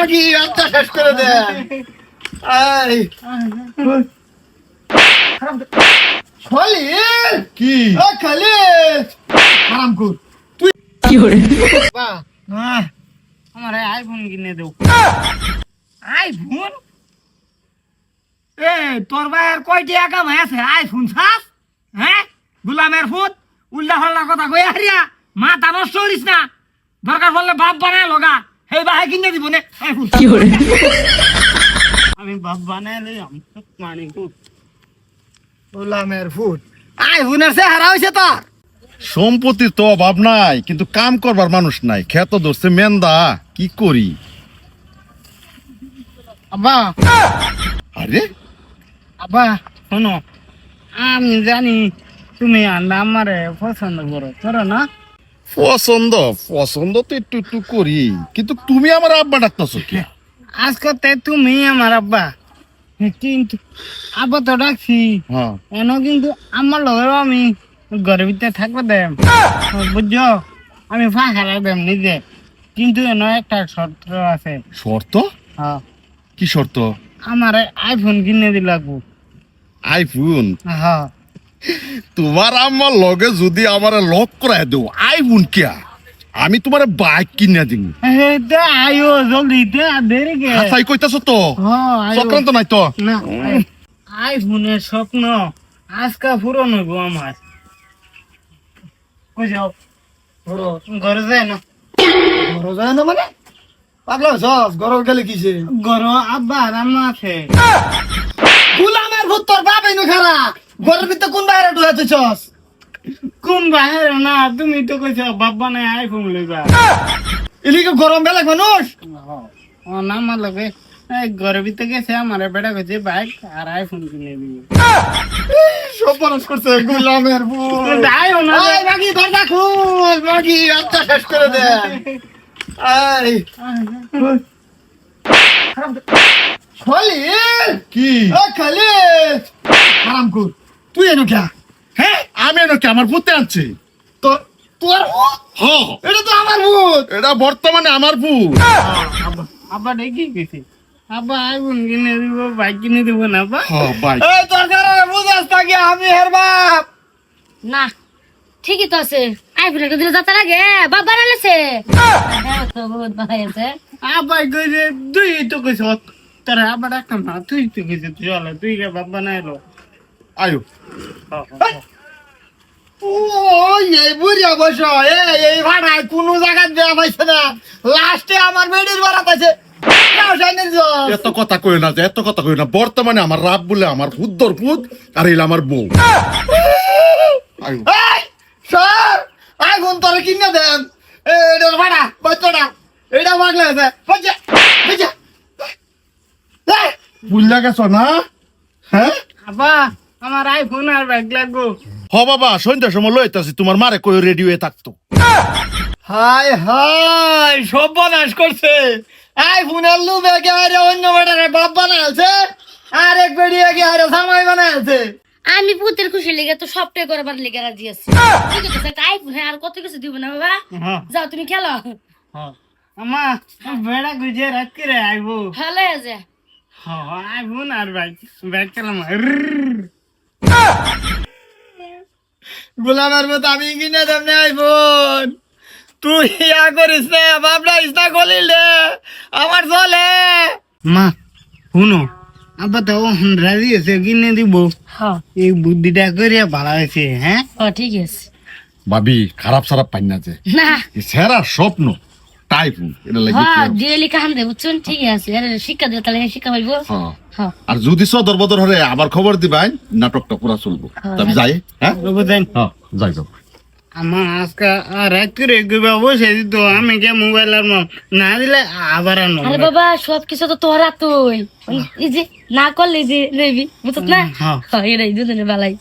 বাকি আচ্ছা শেষ করে দে আই খালিদ কি ও খালিদ আরাম কর তুই কি করে বাহ আমার আইফোন কিনে দেও আইফোন এ তোর ভাইয়ের কয়টি একা ভাই আছে আইফোন ছাস হ্যাঁ গুলামের ফুট উল্টা ফাল্লা কথা কই হারিয়া মাথা নষ্ট করিস না দরকার পড়লে বাপ বানায় লগা সেই ভাই কিনে দিব নে আইফোন কি করে আমি বাপ বানায় লই আমি মানে ফুট গোলামের ফুট আইফোনের চেহারা হইছে তোর সম্পত্তির তো অভাব নাই, কিন্তু কাম করবার মানুষ নাই। খেত ধরছে মেন্দা, কি করি? আব্বা আরে আব্বা শোনো আমি জানি তুমি আন্ডা আমারে পছন্দ করো না পছন্দ পছন্দ তো একটু একটু করি, কিন্তু তুমি আমার আব্বা ডাকতেছো কি? আজকে তুমি আমার আব্বা কিন্তু আব্বা তো ডাকছি হ্যাঁ এনো কিন্তু আমার লগেও আমি ঘরের ভিতরে থাকবো দেম বুঝছো আমি ফাঁকা দেম নিজে, কিন্তু এনো একটা শর্ত আছে। শর্ত? হ্যাঁ কি শর্ত? আমার আইফোন কিনে দিল লাগবো। আইফোন? হ্যাঁ তোমার আমার লগে যদি আমার লক করাই দেও আইফোন কিয়া, আমি তোমার বাইক কিনে দিব। আয়ো জলদি দেরি কে হাসাই কইতাছো তো? হ্যাঁ আয়ো। চক্রান্ত নাই তো? না আইফোনের স্বপ্ন আজকা পূরণ হইব আমার। কই যাও ঘরে যায় না ঘর যায় না মানে পাগলা হইছস ঘর গেলে কিছে ঘর আব্বা আর আম্মা আছে। গোলামের ফুট তোর বাপ এনু খারা ঘরের ভিতরে কোন বাইরে ঢুকে তুইছস কোন বাইরে না তুমি তো কইছো বাবা নাই আইফোন লইবা। এলিকে গরম বেলা মানুষ ও না আমার লগে ঘরের ভিতরে গেছে আমার বেটা কইছে বাইক আর আইফোন কিনে দিবে। সব মানুষ করছে গোলামের ফুট যাইও না আই বাকি দরজা খুল বাকি আচ্ছা শেষ করে দে আই খালিদ কি ও খালিদ আরাম কর তুই এনু কে হ্যাঁ আমি এনে আমার পুতে আনছি। তোর তোর ভূত? হ এটা তো আমার ভূত এটা বর্তমানে আমার পুত। আব্বা দেখি গেছি আব্বা আইফোন কিনে দিব বাইক কিনে দিব না আব্বা। হ্যাঁ বাইক। এই তোর কারণে বুঝাস থাকি আমি হের বাপ না ঠিকই তো আছে আইফোন একটা দিলে যাতার আগে বাপ বানালেছে তো বহুত বানাইছে আব্বা কইছে তুই তো কইছ তারা আব্বা ডাকতাম না তুই তো কইছে চলো তুই কে বাবা বানাইলো। আয়ো ও এই বুড়িয়া বসো এই ভাড়ায় কোনো জায়গায় দেওয়া পাইছে না লাস্টে আমার বেডির ভাড়া পাইছে এত কথা কই না যে, এত কথা কই না। বর্তমানে আমার রাব বলে আমার পুত্তর পুত, আর এলা আমার বউ। আয়ো স্যার আগুন তোরে কিনে দেন এটার ভাড়া বাচ্চাটা এটা মাগলে আছে বুঝা বুঝা বুঝলা গেছো না? হ্যাঁ আব্বা আমার আইফোন আর বাইক লাগবো। হ বাবা, সন্ধ্যার সময় লইতাছি, তোমার মারে কই রেডি হয়ে থাকতো। হাই হাই সব বানাস করছে আইফোনের লুবে আরে অন্য বেটারে বাপ বানাইছে আর এক বেড়িয়ে গিয়ে আরে জামাই বানাইছে আমি পুতের খুশি লেগে তো সবটাই করবার লেগে রাজি আছি ঠিক আছে একটা আইফোন আর কত কিছু দিব না বাবা হ্যাঁ যাও তুমি খেলো হ্যাঁ আমা বেড়া গুজে রাত করে আইবো। ভালো আছে হ্যাঁ আইফোন আর বাইক বাইক চালাম। গোলামের মতো আমি কিনে দেব না আইফোন তুই ইয়া করিস না বাবলা ইসনা গলিল রে আমার চলে মা শুনো আব্বা তো রাজি আছে কিনে দিব। হ্যাঁ এই বুদ্ধিটা করিয়া ভালো হয়েছে। হ্যাঁ ও ঠিক আছে ভাবি খারাপ সারাপ পাই না যে, না সেরা স্বপ্ন টাইপুন এটা লাগে। হ্যাঁ ডেলি কাহান দে বুঝছেন ঠিক আছে আরে শিক্ষা দিও তাহলে শিক্ষা পাইবো হ্যাঁ হ্যাঁ আর যদি সদর বদর হলে আবার খবর দিবাই, নাটকটা পুরা চলবো। তবে যাই। হ্যাঁ বুঝেন হ্যাঁ যাই যাও। আমার আজকে রাত করে গিয়ে বসে দিত আমি কে মোবাইল আর না দিলে আবার আনো। আরে বাবা সবকিছু তো তোরা তুই এই যে না করলে যে লইবি বুঝছ না হ্যাঁ। হ্যাঁ এটাই দুজনে বালাই